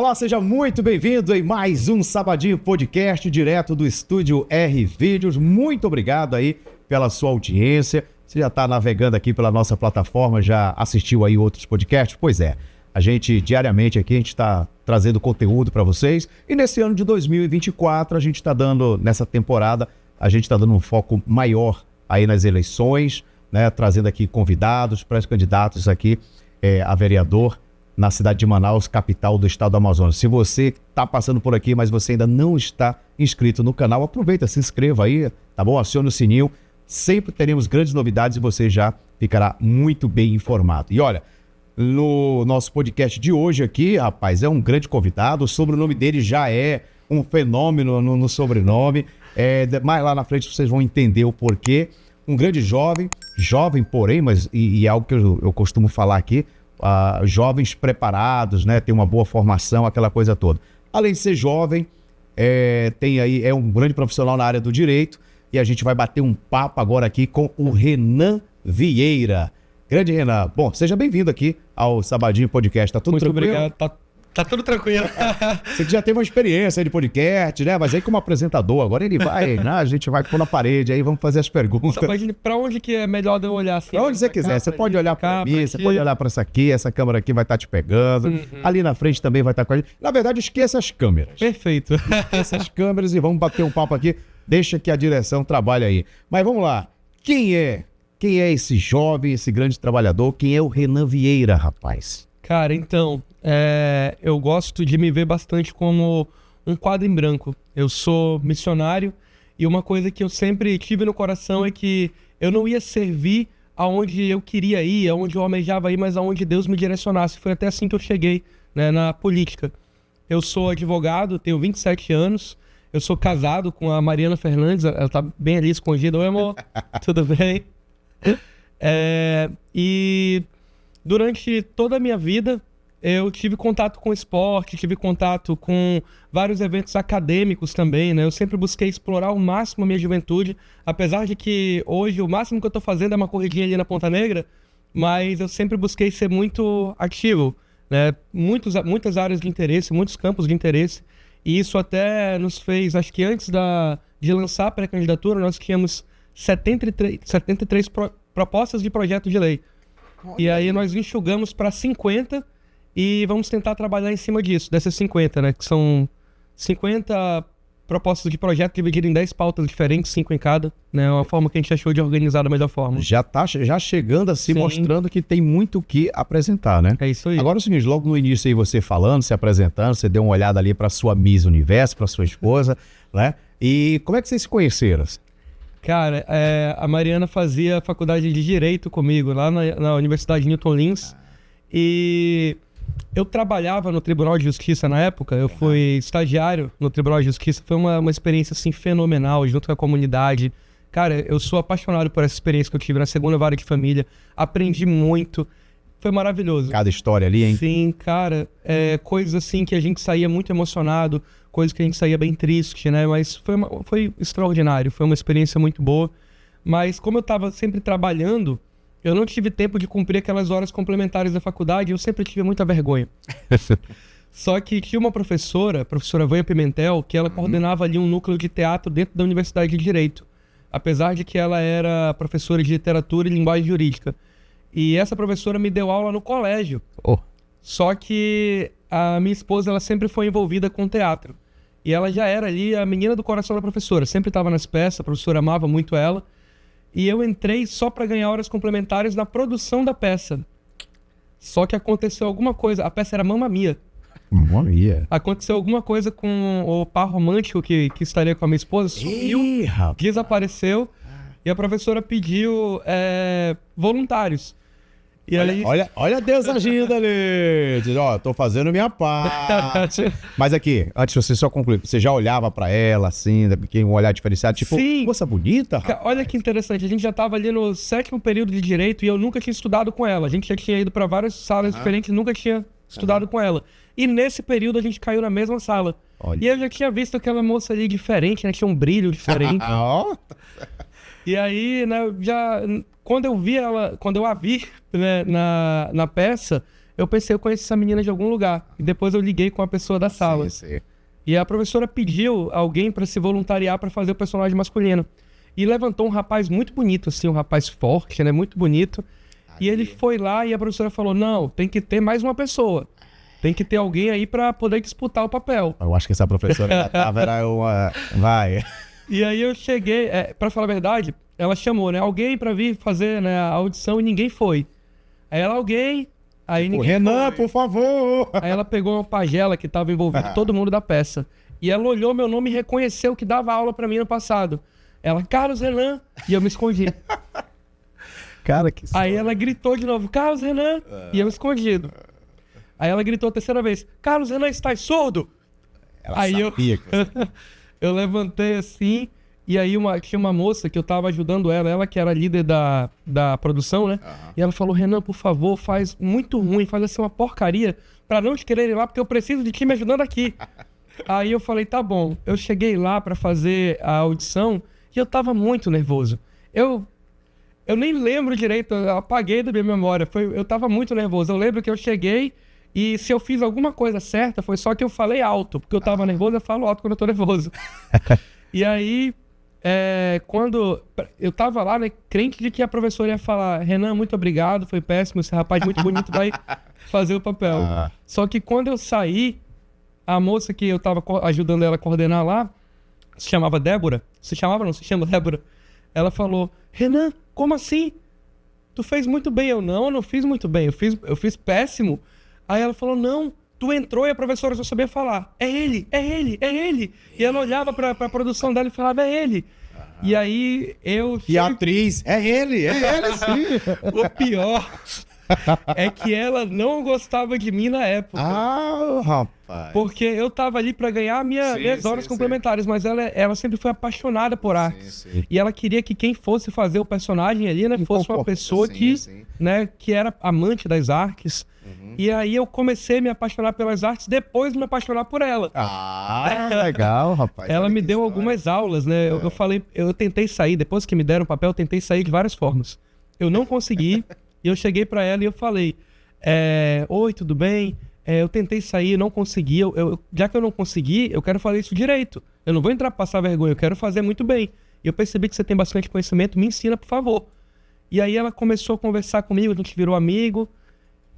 Olá, seja muito bem-vindo em mais um Sabadinho Podcast, direto do estúdio R Vídeos. Muito obrigado aí pela sua audiência. Você já está navegando aqui pela nossa plataforma, já assistiu aí outros podcasts? Pois é, a gente diariamente aqui, a gente está trazendo conteúdo para vocês. E nesse ano de 2024, a gente está dando, nessa temporada, a gente está dando um foco maior aí nas eleições, né? Trazendo aqui convidados, pré-candidatos aqui a vereador na cidade de Manaus, capital do estado do Amazonas. Se você está passando por aqui, mas você ainda não está inscrito no canal, aproveita, se inscreva aí, tá bom? Acione o sininho. Sempre teremos grandes novidades e você já ficará muito bem informado. E olha, no nosso podcast de hoje aqui, rapaz, é um grande convidado. O sobrenome dele já é um fenômeno no sobrenome. Mais lá na frente vocês vão entender o porquê. Um grande jovem, porém, mas e algo que eu costumo falar aqui, jovens preparados, né? Tem uma boa formação, aquela coisa toda. Além de ser jovem, é um grande profissional na área do direito e a gente vai bater um papo agora aqui com o Renan Vieira. Grande Renan, bom, seja bem-vindo aqui ao Sabadinho Podcast. Tá tudo muito tranquilo? Muito obrigado, tá tudo tranquilo. Você que já teve uma experiência aí de podcast, né? Mas aí como apresentador, agora ele vai, né? A gente vai pôr na parede aí, vamos fazer as perguntas. Mas pra onde que é melhor de eu olhar assim? Pra onde você quiser, você pode olhar pra mim, você pode olhar pra essa câmera aqui vai estar te pegando, ali na frente também vai estar com a gente. Na verdade, esqueça as câmeras. Perfeito. Esqueça as câmeras e vamos bater um papo aqui, deixa que a direção trabalhe aí. Mas vamos lá, quem é esse jovem, esse grande trabalhador? Quem é o Renan Vieira, rapaz? Cara, então, eu gosto de me ver bastante como um quadro em branco. Eu sou missionário e uma coisa que eu sempre tive no coração é que eu não ia servir aonde eu queria ir, aonde eu almejava ir, mas aonde Deus me direcionasse. Foi até assim que eu cheguei, né, na política. Eu sou advogado, tenho 27 anos, eu sou casado com a Mariana Fernandes, ela tá bem ali escondida. Oi, amor, tudo bem? E durante toda a minha vida eu tive contato com esporte, tive contato com vários eventos acadêmicos também, né? Eu sempre busquei explorar ao máximo a minha juventude, apesar de que hoje o máximo que eu tô fazendo é uma corridinha ali na Ponta Negra, mas eu sempre busquei ser muito ativo, né? Muitas áreas de interesse, muitos campos de interesse, e isso até nos fez, acho que antes de lançar a pré-candidatura, nós tínhamos 73 propostas de projeto de lei. E aí nós enxugamos para 50 e vamos tentar trabalhar em cima disso, dessas 50, né? Que são 50 propostas de projeto divididas em 10 pautas diferentes, 5 em cada, né? É uma forma que a gente achou de organizar da melhor forma. Já chegando assim, sim, mostrando que tem muito o que apresentar, né? É isso aí. Agora é o seguinte, logo no início aí você falando, se apresentando, você deu uma olhada ali para sua Miss Universo, para sua esposa, né? E como é que vocês se conheceram? Cara, a Mariana fazia faculdade de Direito comigo, lá na Universidade Newton Lins. E eu trabalhava no Tribunal de Justiça na época, eu fui estagiário no Tribunal de Justiça. Foi uma experiência, assim, fenomenal, junto com a comunidade. Cara, eu sou apaixonado por essa experiência que eu tive na segunda vara de família. Aprendi muito. Foi maravilhoso. Cada história ali, hein? Sim, cara. Coisas assim que a gente saía muito emocionado, coisas que a gente saía bem triste, né? Mas foi extraordinário, foi uma experiência muito boa. Mas como eu estava sempre trabalhando, eu não tive tempo de cumprir aquelas horas complementares da faculdade, eu sempre tive muita vergonha. Só que tinha uma professora, a professora Vânia Pimentel, que ela coordenava ali um núcleo de teatro dentro da Universidade de Direito. Apesar de que ela era professora de literatura e linguagem jurídica. E essa professora me deu aula no colégio. Só que a minha esposa, ela sempre foi envolvida com teatro. E ela já era ali a menina do coração da professora. Sempre estava nas peças, a professora amava muito ela. E eu entrei só para ganhar horas complementares na produção da peça. Só que aconteceu alguma coisa. A peça era Mamma Mia. Mamma Mia. Aconteceu alguma coisa com o par romântico que estaria com a minha esposa. Sumiu, desapareceu. E a professora pediu voluntários. E olha Deus agindo ali. Diz, tô fazendo minha parte. Mas aqui, antes de você só concluir, você já olhava pra ela, assim, um olhar diferenciado, tipo, sim, moça bonita? Olha que interessante, a gente já tava ali no 7º período de Direito e eu nunca tinha estudado com ela. A gente já tinha ido pra várias salas diferentes, nunca tinha estudado com ela. E nesse período a gente caiu na mesma sala. Olha. E eu já tinha visto aquela moça ali diferente, né? Tinha um brilho diferente. E aí, né, quando eu a vi, né, na peça, eu pensei, eu conheço essa menina de algum lugar. E depois eu liguei com a pessoa da sala. Sim. E a professora pediu alguém para se voluntariar para fazer o personagem masculino. E levantou um rapaz muito bonito, assim, um rapaz forte, né? Muito bonito. E ele foi lá e a professora falou, não, tem que ter mais uma pessoa. Tem que ter alguém aí para poder disputar o papel. Eu acho que essa professora haverá uma... Vai. E aí eu cheguei, para falar a verdade, ela chamou, né? Alguém para vir fazer, né, a audição e ninguém foi. Aí ela, alguém... Aí O ninguém Renan, foi. por favor! Aí ela pegou uma pagela que estava envolvendo todo mundo da peça. E ela olhou meu nome e reconheceu que dava aula para mim no passado. Ela, Carlos Renan, e eu me escondi. Cara, que... Aí ela gritou de novo, Carlos Renan, e eu escondido. Aí ela gritou a terceira vez, Carlos Renan, estás surdo? Ela Aí sabia que você... eu levantei assim, e aí tinha uma moça que eu tava ajudando ela que era líder da produção, né? E ela falou, Renan, por favor, faz muito ruim, faz assim uma porcaria, pra não te querer ir lá, porque eu preciso de ti me ajudando aqui. Aí eu falei, tá bom. Eu cheguei lá pra fazer a audição e eu tava muito nervoso. Eu nem lembro direito, eu apaguei da minha memória, eu tava muito nervoso. Eu lembro que eu cheguei e se eu fiz alguma coisa certa, foi só que eu falei alto, porque eu tava nervoso, eu falo alto quando eu tô nervoso. E aí... quando eu tava lá, né, crente de que a professora ia falar, Renan, muito obrigado, foi péssimo, esse rapaz muito bonito vai fazer o papel. Só que quando eu saí, a moça que eu tava ajudando ela a coordenar lá, se chamava Débora, se chama Débora, ela falou, Renan, como assim? Tu fez muito bem. Eu não fiz muito bem, eu fiz péssimo. Aí ela falou, não, tu entrou e a professora só sabia falar, é ele. E ela olhava pra produção dela e falava, é ele. E aí eu... E a atriz, é ele sim. O pior é que ela não gostava de mim na época. Ah, rapaz. Porque eu tava ali pra ganhar minhas horas complementares, mas ela sempre foi apaixonada por artes. E ela queria que quem fosse fazer o personagem ali, né, fosse uma pessoa né, que era amante das artes. E aí eu comecei a me apaixonar pelas artes, depois de me apaixonar por ela. Legal, rapaz. Ela me deu algumas aulas, né? Eu falei, eu tentei sair, depois que me deram o papel, eu tentei sair de várias formas. Eu não consegui, e eu cheguei pra ela e eu falei, oi, tudo bem? Eu tentei sair, não consegui. Já que eu não consegui, eu quero fazer isso direito. Eu não vou entrar pra passar vergonha, eu quero fazer muito bem. E eu percebi que você tem bastante conhecimento, me ensina, por favor. E aí ela começou a conversar comigo, a gente virou amigo.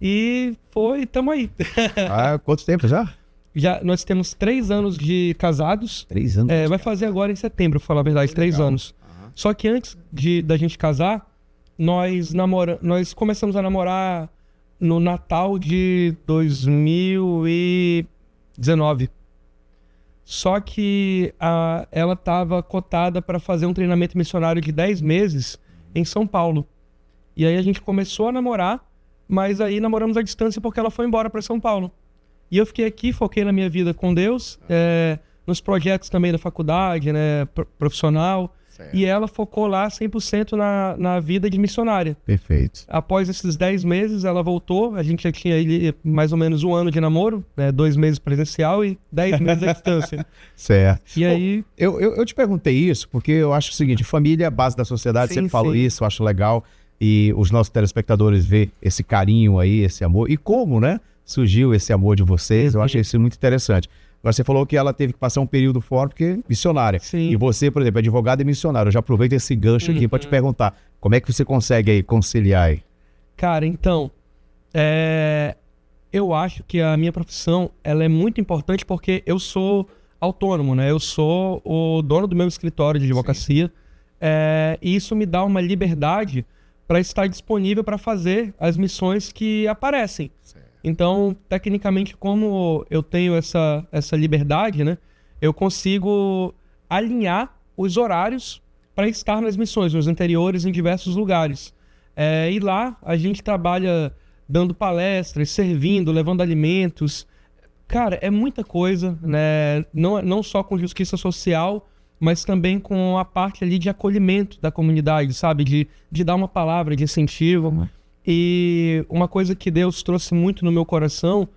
E tamo aí. Quanto tempo já? Nós temos 3 anos de casados. 3 anos? Vai fazer agora em setembro, pra falar a verdade, 3 anos. Só que antes da gente casar, nós começamos a namorar no Natal de 2019. Só que ela estava cotada para fazer um treinamento missionário de 10 meses em São Paulo. E aí a gente começou a namorar, mas aí namoramos à distância porque ela foi embora para São Paulo. E eu fiquei aqui, foquei na minha vida com Deus, nos projetos também da faculdade, né, profissional. Certo. E ela focou lá 100% na vida de missionária. Perfeito. Após esses 10 meses, ela voltou. A gente já tinha ali mais ou menos 1 ano de namoro, né, 2 meses presencial e 10 meses à distância. Certo. E aí... Eu te perguntei isso porque eu acho o seguinte, família é a base da sociedade, sempre falo isso, eu acho legal. E os nossos telespectadores ver esse carinho aí, esse amor. E como, né, surgiu esse amor de vocês, eu acho isso muito interessante. Agora você falou que ela teve que passar um período fora porque missionária. Sim. E você, por exemplo, é advogado e missionário. Eu já aproveito esse gancho aqui para te perguntar, como é que você consegue aí conciliar aí? Cara, então, eu acho que a minha profissão, ela é muito importante porque eu sou autônomo, né? Eu sou o dono do meu escritório de advocacia. E isso me dá uma liberdade para estar disponível para fazer as missões que aparecem. Certo. Então, tecnicamente, como eu tenho essa liberdade, né, eu consigo alinhar os horários para estar nas missões, nos interiores, em diversos lugares. E lá a gente trabalha dando palestras, servindo, levando alimentos. Cara, é muita coisa, né? Não só com justiça social, mas também com a parte ali de acolhimento da comunidade, sabe? De dar uma palavra de incentivo. E uma coisa que Deus trouxe muito no meu coração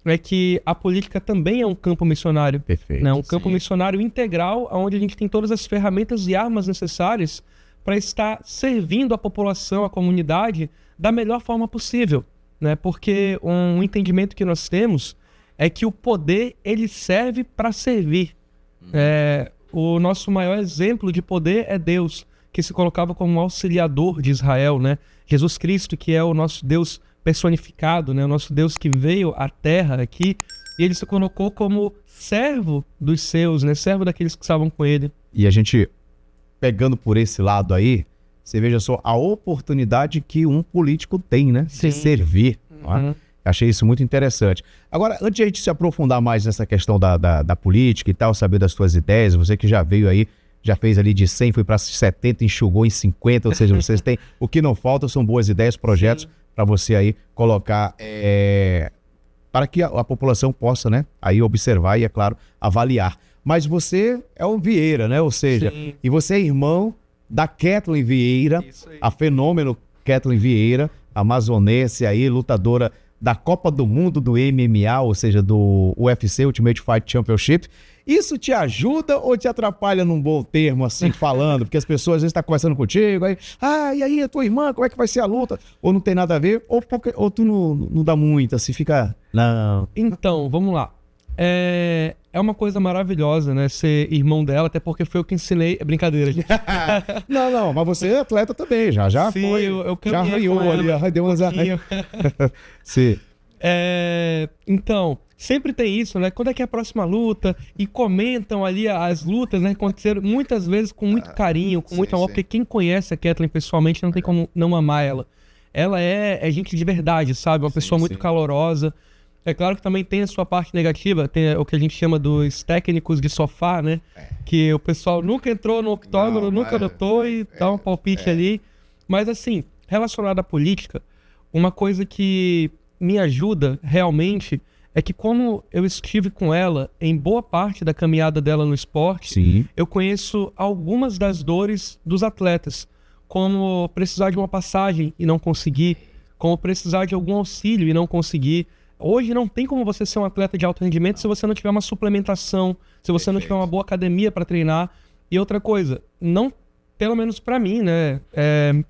é que a política também é um campo missionário. Perfeito. Né? Um campo missionário integral, onde a gente tem todas as ferramentas e armas necessárias para estar servindo a população, a comunidade, da melhor forma possível. né? Porque um entendimento que nós temos é que o poder, ele serve para servir. O nosso maior exemplo de poder é Deus, que se colocava como auxiliador de Israel, né? Jesus Cristo, que é o nosso Deus personificado, né? O nosso Deus que veio à terra aqui, e ele se colocou como servo dos seus, né? Servo daqueles que estavam com ele. E a gente, pegando por esse lado aí, você veja só a oportunidade que um político tem, né? Sim. De servir. Né? Achei isso muito interessante. Agora, antes de a gente se aprofundar mais nessa questão da política e tal, saber das suas ideias, você que já veio aí, já fez ali de 100, foi para 70, enxugou em 50, ou seja, vocês têm... O que não falta são boas ideias, projetos para você aí colocar... para que a população possa, né, aí observar e, é claro, avaliar. Mas você é o Vieira, né? Ou seja, Sim. E você é irmão da Kathleen Vieira, a fenômeno Kathleen Vieira, amazonense aí, lutadora da Copa do Mundo do MMA, ou seja, do UFC, Ultimate Fight Championship. Isso te ajuda ou te atrapalha num bom termo, assim, falando? Porque as pessoas às vezes estão conversando contigo, aí, e aí, a tua irmã, como é que vai ser a luta? Ou não tem nada a ver, ou tu não dá muito, assim, fica... Não. Então, vamos lá. É uma coisa maravilhosa, né? Ser irmão dela, até porque foi eu que ensinei... Brincadeira, gente. Não, mas você é atleta também, já Sim, foi. eu já arranhou com ali, ela, deu umas... Sim. Então, sempre tem isso, né? Quando é que é a próxima luta? E comentam ali as lutas, né? Aconteceram muitas vezes com muito carinho, com muito amor, porque quem conhece a Kathleen pessoalmente não tem como não amar ela. Ela é gente de verdade, sabe? Uma pessoa muito calorosa. É claro que também tem a sua parte negativa, tem o que a gente chama dos técnicos de sofá, né? Que o pessoal nunca entrou no octógono, nunca lutou e dá um palpite ali. Mas assim, relacionado à política, uma coisa que me ajuda realmente é que como eu estive com ela em boa parte da caminhada dela no esporte, eu conheço algumas das dores dos atletas, como precisar de uma passagem e não conseguir, como precisar de algum auxílio e não conseguir. Hoje não tem como você ser um atleta de alto rendimento se você não tiver uma suplementação, se você não tiver uma boa academia para treinar. E outra coisa, não, pelo menos para mim, né?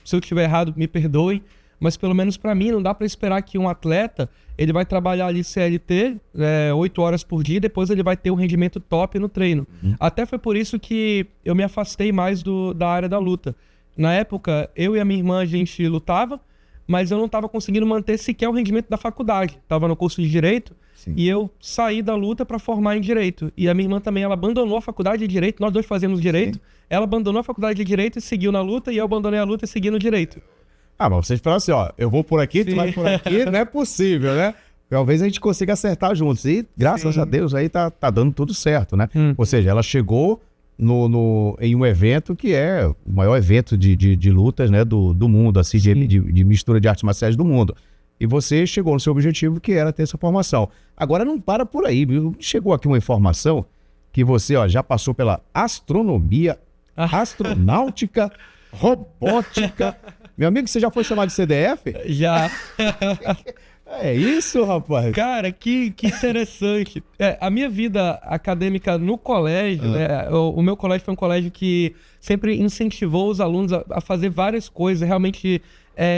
Se eu estiver errado, me perdoem, mas pelo menos para mim não dá para esperar que um atleta ele vai trabalhar ali CLT 8 horas por dia e depois ele vai ter um rendimento top no treino. Até foi por isso que eu me afastei mais da área da luta. Na época, eu e a minha irmã, a gente lutava, mas eu não estava conseguindo manter sequer o rendimento da faculdade. Estava no curso de Direito e eu saí da luta para formar em Direito. E a minha irmã também, ela abandonou a faculdade de Direito, nós dois fazemos Direito. Ela abandonou a faculdade de Direito e seguiu na luta, e eu abandonei a luta e segui no Direito. Mas vocês falam assim, eu vou por aqui, tu vai por aqui, não é possível, né? Talvez a gente consiga acertar juntos. E graças a Deus aí tá dando tudo certo, né? Ou seja, ela chegou em um evento que é o maior evento de lutas, né, do mundo, assim, de mistura de artes marciais do mundo. E você chegou no seu objetivo, que era ter essa formação. Agora não para por aí, viu? Chegou aqui uma informação que você já passou pela astronomia, astronáutica, robótica. Meu amigo, você já foi chamado de CDF? Já. É isso, rapaz? Cara, que interessante. A minha vida acadêmica no colégio, né, o meu colégio foi um colégio que sempre incentivou os alunos a fazer várias coisas, realmente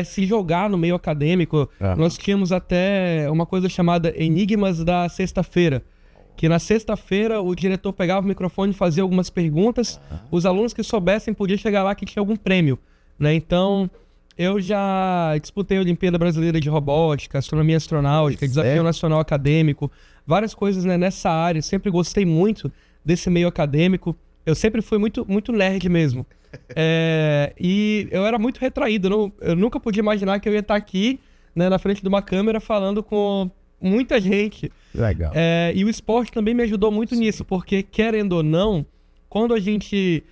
se jogar no meio acadêmico. Nós tínhamos até uma coisa chamada Enigmas da Sexta-feira, que na sexta-feira o diretor pegava o microfone e fazia algumas perguntas, os alunos que soubessem podiam chegar lá que tinha algum prêmio, né? Então... eu já disputei a Olimpíada Brasileira de Robótica, Astronomia Astronáutica, Desafio Nacional Acadêmico, várias coisas, né, nessa área. Sempre gostei muito desse meio acadêmico. Eu sempre fui muito, muito nerd mesmo. E eu era muito retraído. Eu nunca podia imaginar que eu ia estar aqui, né, na frente de uma câmera falando com muita gente. Legal. E o esporte também me ajudou muito nisso, porque, querendo ou não, quando a gente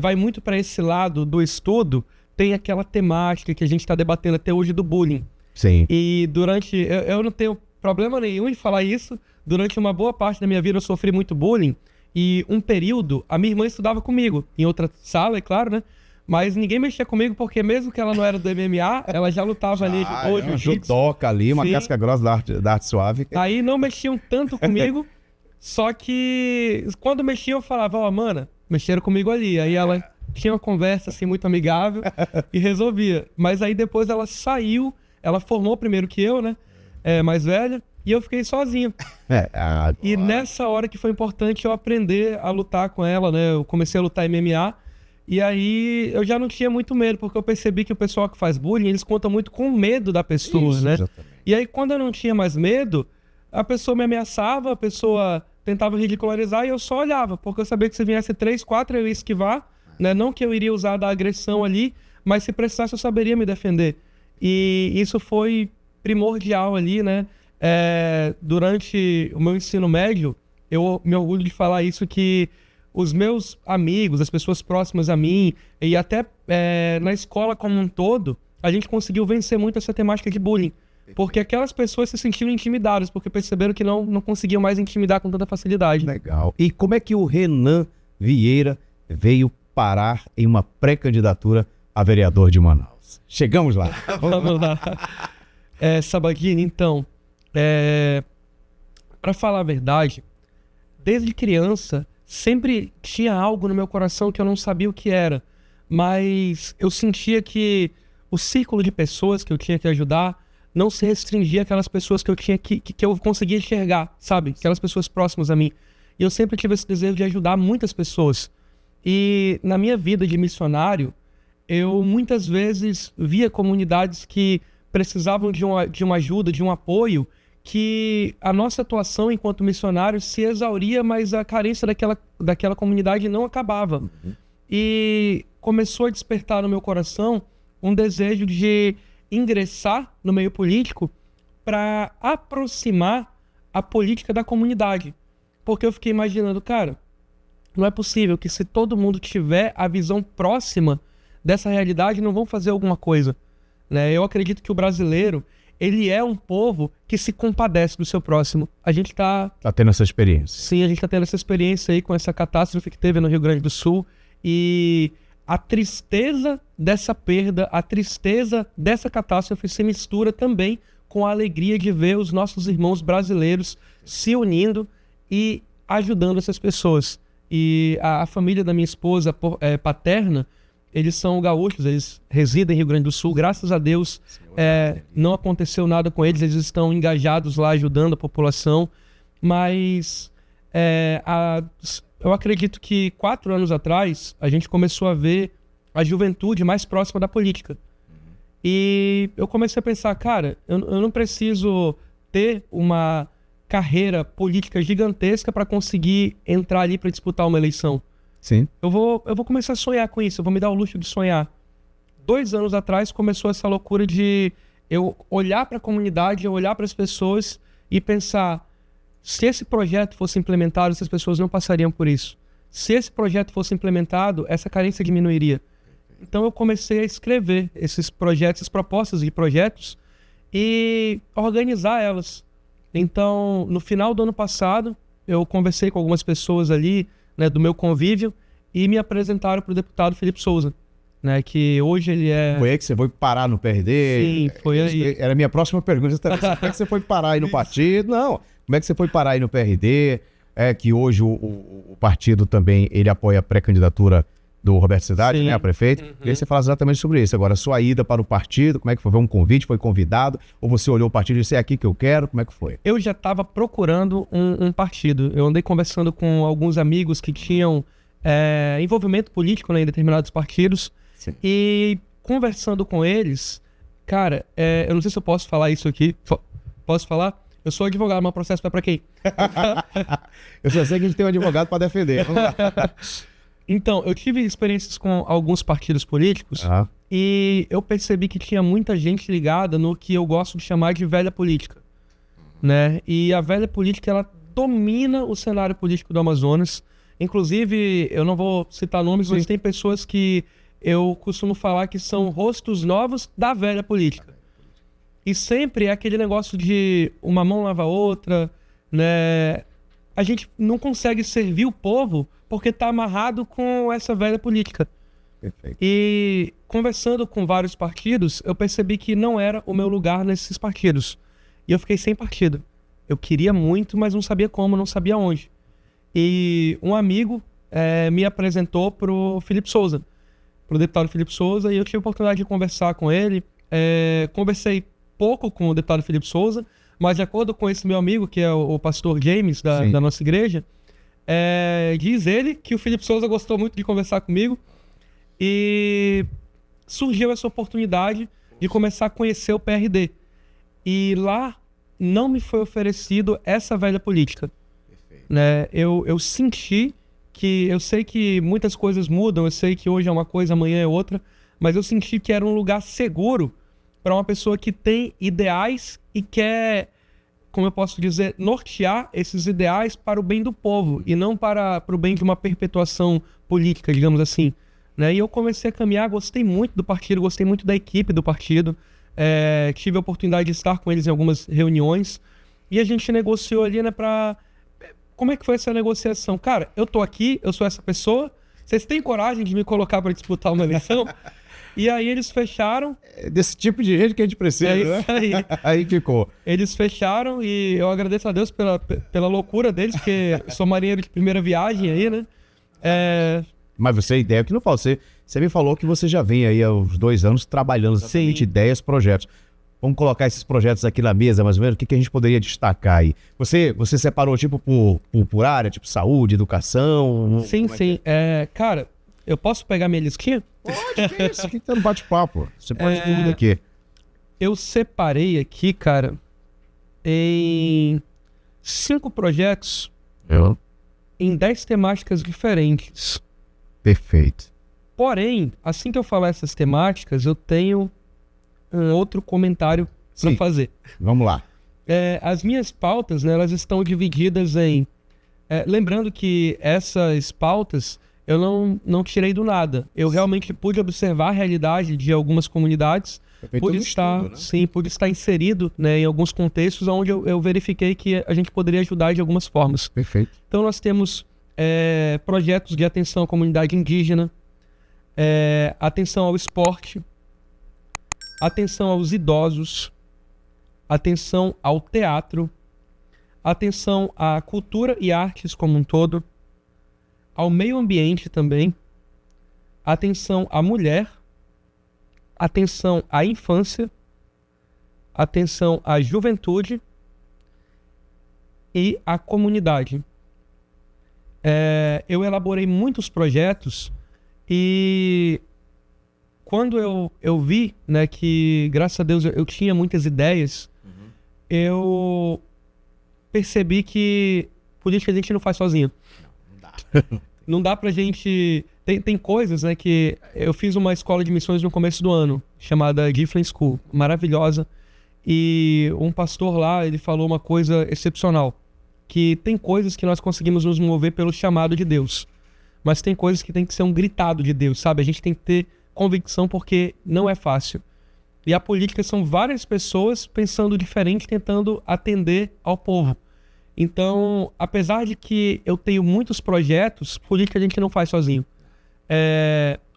vai muito para esse lado do estudo, tem aquela temática que a gente está debatendo até hoje do bullying. Sim. E eu não tenho problema nenhum em falar isso. Durante uma boa parte da minha vida eu sofri muito bullying. E um período, a minha irmã estudava comigo. Em outra sala, é claro, né? Mas ninguém mexia comigo porque mesmo que ela não era do MMA, ela já lutava ali hoje. Uma judoca ali, uma casca grossa da arte suave. Aí não mexiam tanto comigo. Só que quando mexiam eu falava, mana, mexeram comigo ali. Aí ela... tinha uma conversa assim muito amigável e resolvia. Mas aí depois ela saiu, ela formou primeiro que eu, né? Mais velha, e eu fiquei sozinho. E nessa hora que foi importante eu aprender a lutar com ela, né? Eu comecei a lutar MMA, e aí eu já não tinha muito medo, porque eu percebi que o pessoal que faz bullying, eles contam muito com medo da pessoa, Isso, né? exatamente. E aí quando eu não tinha mais medo, a pessoa me ameaçava, a pessoa tentava ridicularizar e eu só olhava, porque eu sabia que se viesse 3, 4 eu ia esquivar, né? Não que eu iria usar da agressão ali, mas se precisasse eu saberia me defender. E isso foi primordial ali, né? Durante o meu ensino médio, eu me orgulho de falar isso, que os meus amigos, as pessoas próximas a mim, e até na escola como um todo, a gente conseguiu vencer muito essa temática de bullying. Porque aquelas pessoas se sentiram intimidadas, porque perceberam que não conseguiam mais intimidar com tanta facilidade. Legal. E como é que o Renan Vieira veio parar em uma pré-candidatura a vereador de Manaus? Chegamos lá. Vamos lá. Sabadini, então, para falar a verdade, desde criança, sempre tinha algo no meu coração que eu não sabia o que era, mas eu sentia que o círculo de pessoas que eu tinha que ajudar não se restringia àquelas pessoas que eu tinha que eu conseguia enxergar, sabe? Aquelas pessoas próximas a mim. E eu sempre tive esse desejo de ajudar muitas pessoas. E na minha vida de missionário, eu muitas vezes via comunidades que precisavam de uma ajuda, de um apoio, que a nossa atuação enquanto missionários se exauria, mas a carência daquela comunidade não acabava. E começou a despertar no meu coração um desejo de ingressar no meio político para aproximar a política da comunidade. Porque eu fiquei imaginando, cara, não é possível que se todo mundo tiver a visão próxima dessa realidade, não vão fazer alguma coisa, né? Eu acredito que o brasileiro, ele é um povo que se compadece do seu próximo. A gente tá tendo essa experiência. Sim, a gente tá tendo essa experiência aí com essa catástrofe que teve no Rio Grande do Sul, e a tristeza dessa perda, a tristeza dessa catástrofe se mistura também com a alegria de ver os nossos irmãos brasileiros se unindo e ajudando essas pessoas. E a família da minha esposa paterna, eles são gaúchos, eles residem em Rio Grande do Sul, graças a Deus não aconteceu nada com eles, eles estão engajados lá ajudando a população, mas eu acredito que 4 anos atrás a gente começou a ver a juventude mais próxima da política. E eu comecei a pensar, cara, eu não preciso ter uma carreira política gigantesca para conseguir entrar ali para disputar uma eleição. Sim. Eu vou começar a sonhar com isso, eu vou me dar o luxo de sonhar. 2 anos atrás começou essa loucura de eu olhar para a comunidade, eu olhar para as pessoas e pensar, se esse projeto fosse implementado, essas pessoas não passariam por isso. Se esse projeto fosse implementado, essa carência diminuiria. Então eu comecei a escrever esses projetos, essas propostas de projetos e organizar elas. Então, no final do ano passado, eu conversei com algumas pessoas ali, né, do meu convívio, e me apresentaram para o deputado Felipe Souza, né, que hoje ele é... Foi aí que você foi parar no PRD? Sim, foi aí. Era a minha próxima pergunta. Como é que você foi parar aí no partido? Não, como é que você foi parar aí no PRD? Que hoje o partido também, ele apoia a pré-candidatura do Roberto Cidade, né, a prefeito. Queria que você falasse exatamente sobre isso. Agora, sua ida para o partido, como é que foi? Foi um convite, foi convidado? Ou você olhou o partido e disse, é aqui que eu quero? Como é que foi? Eu já estava procurando um partido. Eu andei conversando com alguns amigos que tinham envolvimento político, né, em determinados partidos. Sim. E conversando com eles, cara, eu não sei se eu posso falar isso aqui. Posso falar? Eu sou advogado, mas o processo vai para quem? Eu só sei que a gente tem um advogado para defender. Então, eu tive experiências com alguns partidos políticos e eu percebi que tinha muita gente ligada no que eu gosto de chamar de velha política, né? E a velha política, ela domina o cenário político do Amazonas. Inclusive, eu não vou citar nomes, mas tem pessoas que eu costumo falar que são rostos novos da velha política. E sempre é aquele negócio de uma mão lava a outra, né? A gente não consegue servir o povo porque está amarrado com essa velha política. Perfeito. E conversando com vários partidos, eu percebi que não era o meu lugar nesses partidos. E eu fiquei sem partido. Eu queria muito, mas não sabia como, não sabia onde. E um amigo me apresentou pro Felipe Souza, pro deputado Felipe Souza, e eu tive a oportunidade de conversar com ele. Conversei pouco com o deputado Felipe Souza, mas de acordo com esse meu amigo, que é o pastor James, da nossa igreja, diz ele que o Felipe Souza gostou muito de conversar comigo e surgiu essa oportunidade de começar a conhecer o PRD. E lá não me foi oferecido essa velha política. Né? Eu senti que... Eu sei que muitas coisas mudam, eu sei que hoje é uma coisa, amanhã é outra, mas eu senti que era um lugar seguro para uma pessoa que tem ideais e quer, como eu posso dizer, nortear esses ideais para o bem do povo e não para o bem de uma perpetuação política, digamos assim. Né? E eu comecei a caminhar, gostei muito do partido, gostei muito da equipe do partido, tive a oportunidade de estar com eles em algumas reuniões e a gente negociou ali, né, Como é que foi essa negociação? Cara, eu tô aqui, eu sou essa pessoa, vocês têm coragem de me colocar para disputar uma eleição? E aí eles fecharam. É desse tipo de gente que a gente precisa, né? Aí ficou. Eles fecharam e eu agradeço a Deus pela loucura deles, porque sou marinheiro de primeira viagem aí, né? Mas você, a ideia que não falta. Você me falou que você já vem aí há uns 2 anos trabalhando em ideias, projetos. Vamos colocar esses projetos aqui na mesa, mais ou menos, o que a gente poderia destacar aí? Você separou, tipo, por área, tipo saúde, educação? Sim. Cara, eu posso pegar minha listinha? Pode, que isso? Aqui tá no bate-papo. Você pode tudo aqui. Eu separei aqui, cara, em 5 projetos em 10 temáticas diferentes. Perfeito. Porém, assim que eu falar essas temáticas, eu tenho um outro comentário para fazer. Vamos lá. As minhas pautas, né, elas estão divididas em... lembrando que essas pautas eu não tirei do nada. Eu realmente pude observar a realidade de algumas comunidades, pude estar inserido, né, em alguns contextos onde eu verifiquei que a gente poderia ajudar de algumas formas. Perfeito. Então nós temos projetos de atenção à comunidade indígena, atenção ao esporte, atenção aos idosos, atenção ao teatro, atenção à cultura e artes como um todo, ao meio ambiente também, atenção à mulher, atenção à infância, atenção à juventude e à comunidade. Eu elaborei muitos projetos e quando eu vi, né, que, graças a Deus, eu tinha muitas ideias, eu percebi que política a gente não faz sozinho. Não dá. Não dá pra gente... Tem coisas, né, que... Eu fiz uma escola de missões no começo do ano, chamada Giflen School, maravilhosa. E um pastor lá, ele falou uma coisa excepcional, que tem coisas que nós conseguimos nos mover pelo chamado de Deus, mas tem coisas que tem que ser um gritado de Deus, sabe? A gente tem que ter convicção porque não é fácil. E a política são várias pessoas pensando diferente, tentando atender ao povo. Então, apesar de que eu tenho muitos projetos, política a gente não faz sozinho.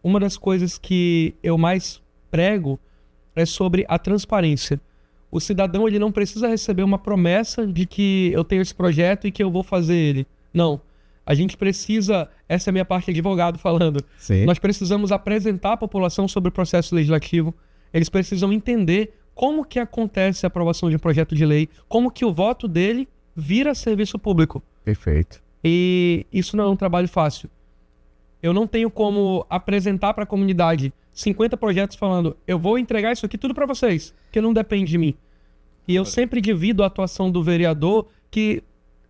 Uma das coisas que eu mais prego é sobre a transparência. O cidadão, ele não precisa receber uma promessa de que eu tenho esse projeto e que eu vou fazer ele. Não. A gente precisa, essa é a minha parte de advogado falando, nós precisamos apresentar à população sobre o processo legislativo, eles precisam entender como que acontece a aprovação de um projeto de lei, como que o voto dele vira serviço público. Perfeito. E isso não é um trabalho fácil. Eu não tenho como apresentar para a comunidade 50 projetos falando, eu vou entregar isso aqui tudo para vocês, que não depende de mim. E eu sempre divido a atuação do vereador, que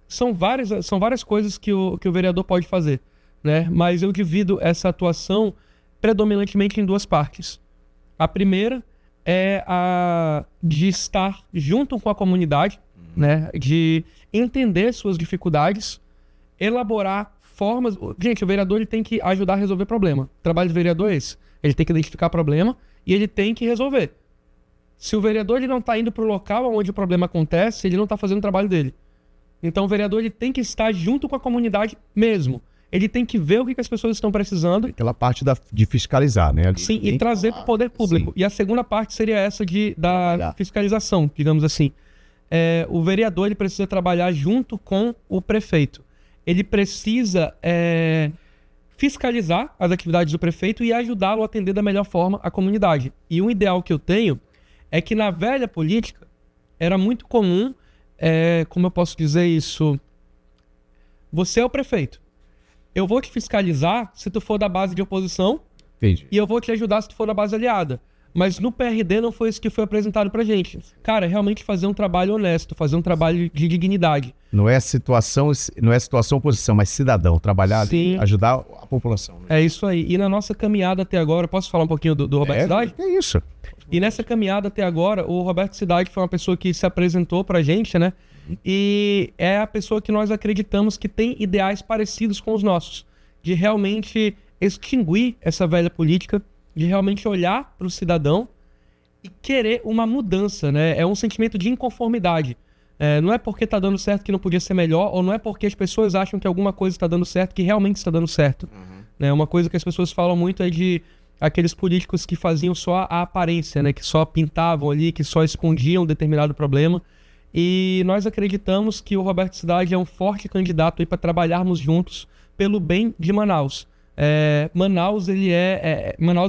são várias coisas que o vereador pode fazer, né? Mas eu divido essa atuação predominantemente em 2 partes. A primeira é a de estar junto com a comunidade, né? De entender suas dificuldades, elaborar formas... Gente, o vereador, ele tem que ajudar a resolver problema. O trabalho do vereador é esse. Ele tem que identificar problema e ele tem que resolver. Se o vereador ele não está indo para o local onde o problema acontece, ele não está fazendo o trabalho dele. Então o vereador ele tem que estar junto com a comunidade mesmo. Ele tem que ver o que as pessoas estão precisando. Aquela parte de fiscalizar, né? Sim, e trazer para o poder público. Sim. E a segunda parte seria essa da fiscalização, digamos assim. O vereador ele precisa trabalhar junto com o prefeito. Ele precisa fiscalizar as atividades do prefeito e ajudá-lo a atender da melhor forma a comunidade. E um ideal que eu tenho é que na velha política era muito comum, como eu posso dizer isso, você é o prefeito. Eu vou te fiscalizar se tu for da base de oposição. Entendi. E eu vou te ajudar se tu for da base aliada. Mas no PRD não foi isso que foi apresentado pra gente. Cara, realmente fazer um trabalho honesto, fazer um trabalho de dignidade. Não é situação oposição, mas cidadão, trabalhar, Sim. ajudar a população. Né? É isso aí. E na nossa caminhada até agora, posso falar um pouquinho do Roberto Cidade? É isso. E nessa caminhada até agora, o Roberto Cidade foi uma pessoa que se apresentou pra gente, né? E é a pessoa que nós acreditamos que tem ideais parecidos com os nossos. De realmente extinguir essa velha política, de realmente olhar para o cidadão e querer uma mudança, né? É um sentimento de inconformidade. Não é porque tá dando certo que não podia ser melhor, ou não é porque as pessoas acham que alguma coisa está dando certo que realmente está dando certo. Né? Uma coisa que as pessoas falam muito é de aqueles políticos que faziam só a aparência, né? Que só pintavam ali, que só escondiam determinado problema. E nós acreditamos que o Roberto Cidade é um forte candidato para trabalharmos juntos pelo bem de Manaus. Manaus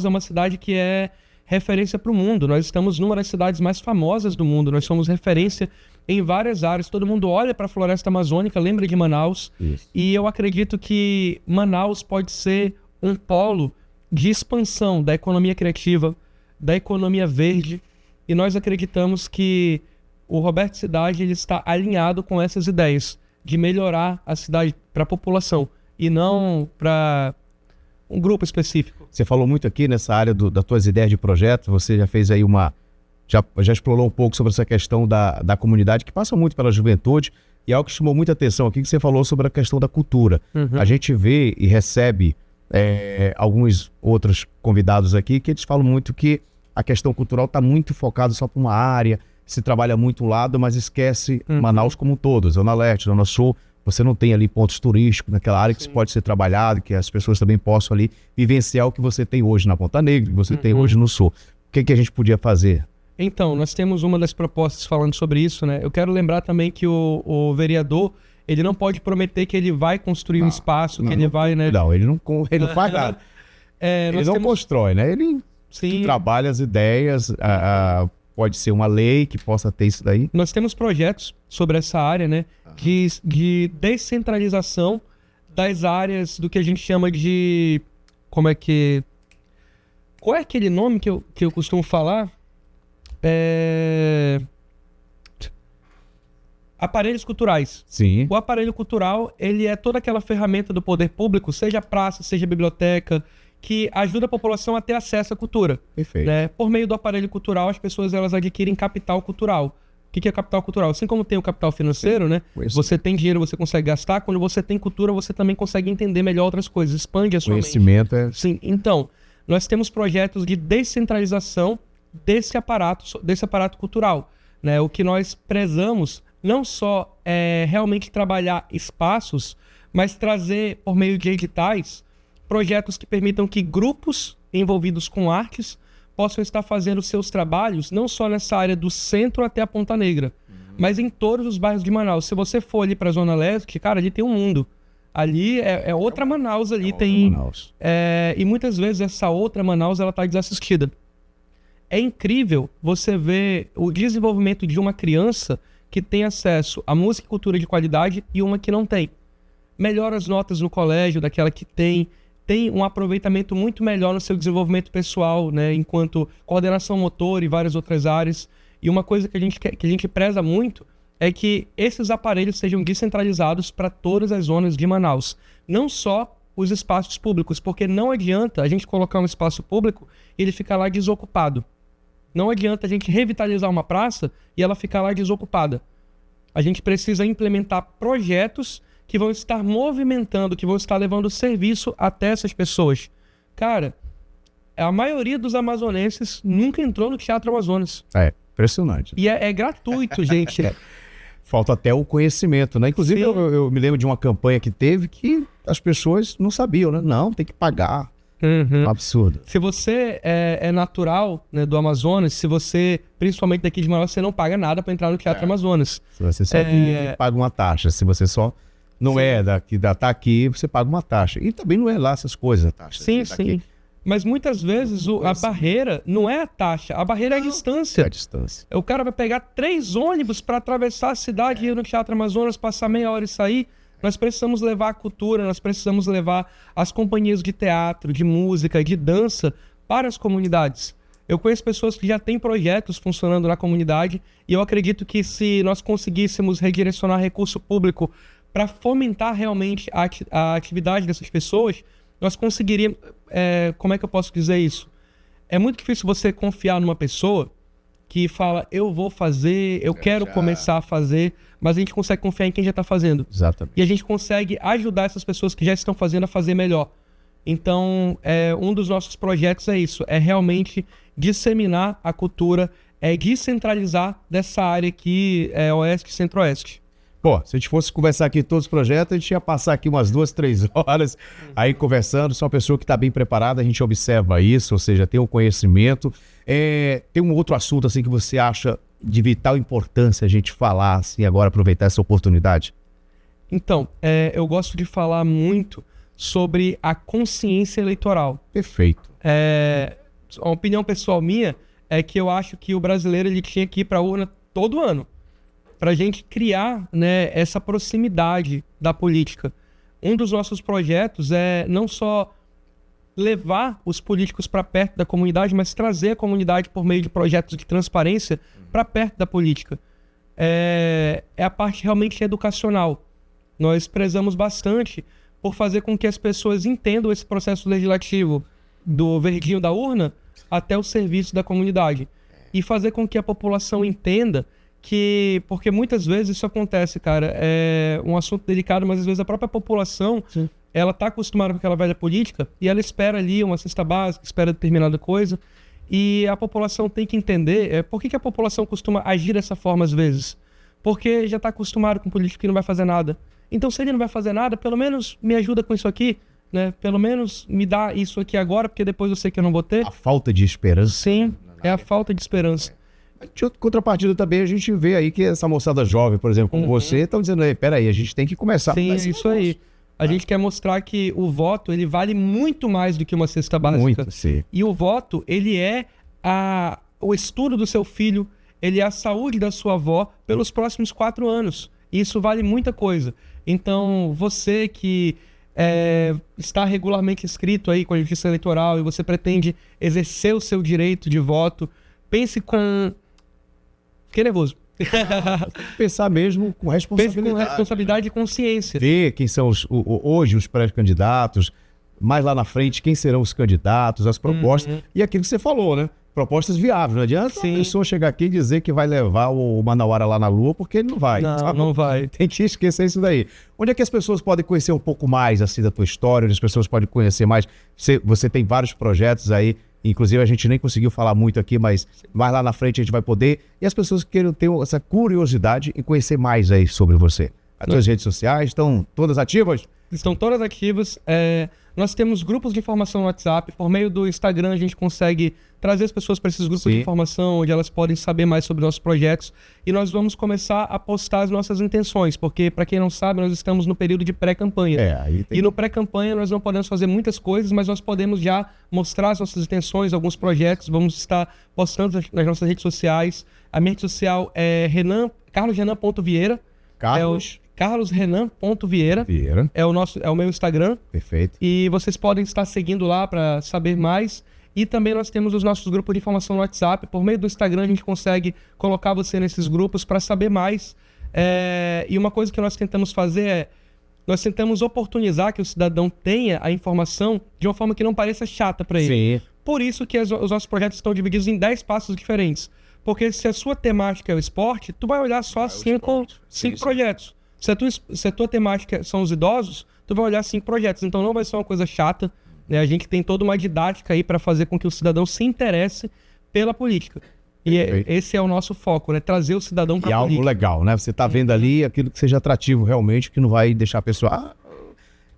é uma cidade que é referência para o mundo. Nós estamos numa das cidades mais famosas do mundo. Nós somos referência em várias áreas. Todo mundo olha para a floresta amazônica, lembra de Manaus. Isso. E eu acredito que Manaus pode ser um polo de expansão da economia criativa, da economia verde. E nós acreditamos que o Roberto Cidade ele está alinhado com essas ideias de melhorar a cidade para a população e não para um grupo específico. Você falou muito aqui nessa área das tuas ideias de projeto, você já fez aí já explorou um pouco sobre essa questão da comunidade, que passa muito pela juventude, e algo que chamou muita atenção aqui, que você falou sobre a questão da cultura. A gente vê e recebe alguns outros convidados aqui, que eles falam muito que a questão cultural está muito focada só para uma área, se trabalha muito um lado, mas esquece Manaus como um todo, Zona Leste, Zona Sul. Você não tem ali pontos turísticos naquela área que pode ser trabalhado, que as pessoas também possam ali vivenciar o que você tem hoje na Ponta Negra, que você tem hoje no Sul. O que a gente podia fazer? Então, nós temos uma das propostas falando sobre isso, né? Eu quero lembrar também que o vereador, ele não pode prometer que ele vai construir um espaço, que ele vai, né? Não, ele não faz nada. Ele não constrói, né? Ele trabalha as ideias, pode ser uma lei que possa ter isso daí. Nós temos projetos sobre essa área, né? De descentralização das áreas do que a gente chama de... Qual é aquele nome que eu costumo falar? Aparelhos culturais. Sim. O aparelho cultural, ele é toda aquela ferramenta do poder público, seja praça, seja biblioteca, que ajuda a população a ter acesso à cultura. Perfeito. Né? Por meio do aparelho cultural, as pessoas elas adquirem capital cultural. O que é capital cultural? Assim como tem o capital financeiro, né? Você tem dinheiro, você consegue gastar. Quando você tem cultura, você também consegue entender melhor outras coisas. Expande a sua mente. Conhecimento é... Sim. Então, nós temos projetos de descentralização desse aparato cultural. Né? O que nós prezamos não só é realmente trabalhar espaços, mas trazer, por meio de editais, projetos que permitam que grupos envolvidos com artes possam estar fazendo seus trabalhos, não só nessa área do centro até a Ponta Negra, mas em todos os bairros de Manaus. Se você for ali para a Zona Leste, cara, ali tem um mundo. Ali é outra Manaus, ali tem... Manaus. E muitas vezes essa outra Manaus, ela está desassistida. É incrível você ver o desenvolvimento de uma criança que tem acesso a música e cultura de qualidade e uma que não tem. Melhora as notas no colégio daquela que tem um aproveitamento muito melhor no seu desenvolvimento pessoal, né, enquanto coordenação motor e várias outras áreas. E uma coisa que a gente preza muito é que esses aparelhos sejam descentralizados para todas as zonas de Manaus. Não só os espaços públicos, porque não adianta a gente colocar um espaço público e ele ficar lá desocupado. Não adianta a gente revitalizar uma praça e ela ficar lá desocupada. A gente precisa implementar projetos que vão estar movimentando, que vão estar levando serviço até essas pessoas. Cara, a maioria dos amazonenses nunca entrou no Teatro Amazonas. Impressionante. E é gratuito, gente. Falta até o conhecimento, né? Inclusive, eu me lembro de uma campanha que teve que as pessoas não sabiam, né? Não, tem que pagar. Um absurdo. Se você é natural, né, do Amazonas, se você, principalmente daqui de Manaus, você não paga nada para entrar no Teatro Amazonas. Se você só paga uma taxa. Se você só não tá aqui, você paga uma taxa. E também não é lá essas coisas, a taxa. Sim. Mas muitas vezes a barreira não é a taxa, a barreira é a distância. É a distância. O cara vai pegar 3 ônibus para atravessar a cidade, ir no Teatro Amazonas, passar meia hora e sair. Nós precisamos levar a cultura, nós precisamos levar as companhias de teatro, de música, de dança para as comunidades. Eu conheço pessoas que já têm projetos funcionando na comunidade e eu acredito que se nós conseguíssemos redirecionar recurso público para fomentar realmente a atividade dessas pessoas, nós conseguiríamos... como é que eu posso dizer isso? É muito difícil você confiar numa pessoa que fala, eu vou fazer, eu quero começar a fazer, mas a gente consegue confiar em quem já está fazendo. Exatamente. E a gente consegue ajudar essas pessoas que já estão fazendo a fazer melhor. Então, um dos nossos projetos é isso, é realmente disseminar a cultura, descentralizar dessa área aqui, Oeste e Centro-Oeste. Pô, se a gente fosse conversar aqui todos os projetos, a gente ia passar aqui umas 2, 3 horas aí conversando. Sou uma pessoa que está bem preparada, a gente observa isso, ou seja, tem um conhecimento. Tem um outro assunto assim que você acha de vital importância a gente falar, assim, agora aproveitar essa oportunidade? Então, eu gosto de falar muito sobre a consciência eleitoral. Perfeito. A opinião pessoal minha é que eu acho que o brasileiro ele tinha que ir para a urna todo ano, para a gente criar, né, essa proximidade da política. Um dos nossos projetos é não só levar os políticos para perto da comunidade, mas trazer a comunidade por meio de projetos de transparência para perto da política. É a parte realmente educacional. Nós prezamos bastante por fazer com que as pessoas entendam esse processo legislativo do verdinho da urna até o serviço da comunidade. E fazer com que a população entenda que... Porque muitas vezes isso acontece, cara. É um assunto delicado, mas às vezes a própria população... Sim. Ela está acostumada com aquela velha política e ela espera ali uma cesta básica, espera determinada coisa. E a população tem que entender por que a população costuma agir dessa forma às vezes. Porque já está acostumado com político que não vai fazer nada. Então, se ele não vai fazer nada, pelo menos me ajuda com isso aqui, né? Pelo menos me dá isso aqui agora, porque depois eu sei que eu não vou ter. A falta de esperança. Sim, é a falta de esperança. De outra contrapartida também, a gente vê aí que essa moçada jovem, por exemplo, como você, estão dizendo aí, peraí, a gente tem que começar. Sim, é isso aí. A gente quer mostrar que o voto, ele vale muito mais do que uma cesta básica. Muito, sim. E o voto, ele é o estudo do seu filho, ele é a saúde da sua avó pelos próximos 4 anos. E isso vale muita coisa. Então, você que está regularmente inscrito aí com a Justiça Eleitoral e você pretende exercer o seu direito de voto, pense com... Fiquei nervoso. Pensar mesmo com responsabilidade. Pense com responsabilidade e consciência. Ver quem são hoje os pré-candidatos, mais lá na frente quem serão os candidatos, as propostas, e aquilo que você falou, né? Propostas viáveis. Não adianta a pessoa chegar aqui e dizer que vai levar o Manauara lá na Lua, porque ele não vai. Não vai. Tem que esquecer isso daí. Onde é que as pessoas podem conhecer um pouco mais assim da tua história? Onde as pessoas podem conhecer mais? Você tem vários projetos aí. Inclusive, a gente nem conseguiu falar muito aqui, mas mais lá na frente a gente vai poder. E as pessoas que queiram ter essa curiosidade em conhecer mais aí sobre você. As tuas redes sociais estão todas ativas? Estão todas ativas. Nós temos grupos de informação no WhatsApp. Por meio do Instagram, a gente consegue trazer as pessoas para esses grupos de informação, onde elas podem saber mais sobre nossos projetos. E nós vamos começar a postar as nossas intenções, porque, para quem não sabe, nós estamos no período de pré-campanha. E no pré-campanha nós não podemos fazer muitas coisas, mas nós podemos já mostrar as nossas intenções, alguns projetos. Vamos estar postando nas nossas redes sociais. A minha rede social é carlosrenan.vieira. carlosrenan.vieira. É o meu Instagram. Perfeito. E vocês podem estar seguindo lá para saber mais. E também nós temos os nossos grupos de informação no WhatsApp. Por meio do Instagram a gente consegue colocar você nesses grupos para saber mais. E uma coisa que nós tentamos fazer nós tentamos oportunizar que o cidadão tenha a informação de uma forma que não pareça chata para ele. Sim. Por isso que os nossos projetos estão divididos em 10 passos diferentes. Porque se a sua temática é o esporte, tu vai olhar só 5 projetos. Se a tua temática são os idosos, tu vai olhar 5 projetos. Então não vai ser uma coisa chata, né? A gente tem toda uma didática aí para fazer com que o cidadão se interesse pela política. E esse é o nosso foco, né? Trazer o cidadão para a política. E algo legal, né? Você tá vendo ali aquilo que seja atrativo realmente, que não vai deixar a pessoa...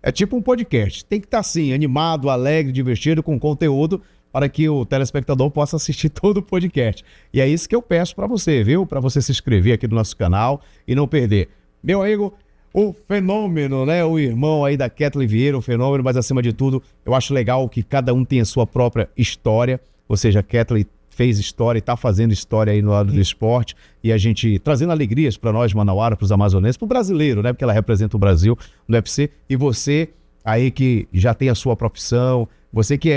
É tipo um podcast. Tem que estar assim, animado, alegre, divertido, com conteúdo, para que o telespectador possa assistir todo o podcast. E é isso que eu peço para você, viu? Para você se inscrever aqui no nosso canal e não perder. Meu amigo, o fenômeno, né? O irmão aí da Kathleen Vieira, o fenômeno, mas acima de tudo, eu acho legal que cada um tem a sua própria história, ou seja, a Kathleen fez história e está fazendo história aí no lado do esporte, e a gente trazendo alegrias para nós, manauara, para os amazonenses, para o brasileiro, né? Porque ela representa o Brasil no UFC, e você aí que já tem a sua profissão, você que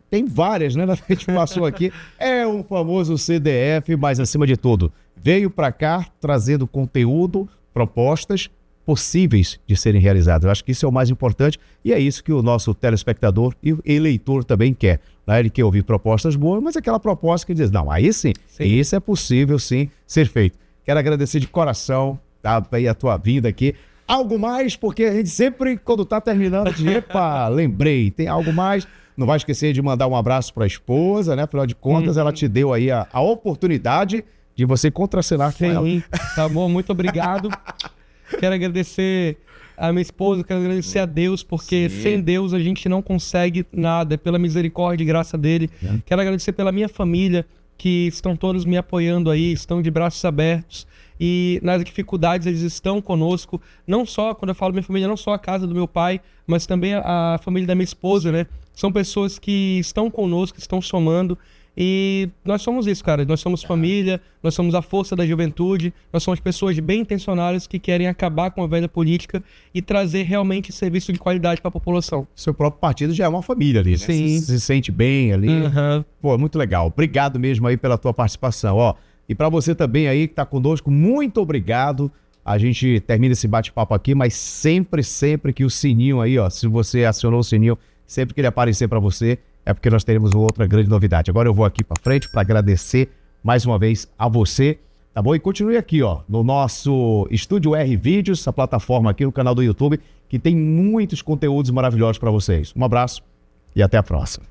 tem várias, né? A gente passou aqui, é um famoso CDF, mas acima de tudo, veio para cá trazendo conteúdo, propostas possíveis de serem realizadas. Eu acho que isso é o mais importante e é isso que o nosso telespectador e eleitor também quer. Né? Ele quer ouvir propostas boas, mas aquela proposta que diz, não, aí sim, isso é possível sim ser feito. Quero agradecer de coração, tá, aí a tua vinda aqui. Algo mais, porque a gente sempre, quando tá terminando, diz, epa, lembrei, tem algo mais. Não vai esquecer de mandar um abraço para a esposa, né? Afinal de contas, ela te deu aí a oportunidade de você contracenar com ela. Sim, tá bom, muito obrigado. Quero agradecer a minha esposa, quero agradecer a Deus, porque sem Deus a gente não consegue nada, é pela misericórdia e graça dele. Quero agradecer pela minha família, que estão todos me apoiando aí, estão de braços abertos. E nas dificuldades eles estão conosco, não só, quando eu falo minha família, não só a casa do meu pai, mas também a família da minha esposa, né? São pessoas que estão conosco, que estão somando. E nós somos isso, cara. Nós somos família, nós somos a força da juventude, nós somos pessoas bem intencionadas que querem acabar com a velha política e trazer realmente serviço de qualidade para a população. Seu próprio partido já é uma família ali, né? Sim. Se sente bem ali. Pô, muito legal. Obrigado mesmo aí pela tua participação, ó. E para você também aí que tá conosco, muito obrigado. A gente termina esse bate-papo aqui, mas sempre que o sininho aí, ó, se você acionou o sininho, sempre que ele aparecer para você, é porque nós teremos uma outra grande novidade. Agora eu vou aqui para frente para agradecer mais uma vez a você, tá bom? E continue aqui, ó, no nosso Estúdio R Vídeos, essa plataforma aqui no canal do YouTube, que tem muitos conteúdos maravilhosos para vocês. Um abraço e até a próxima.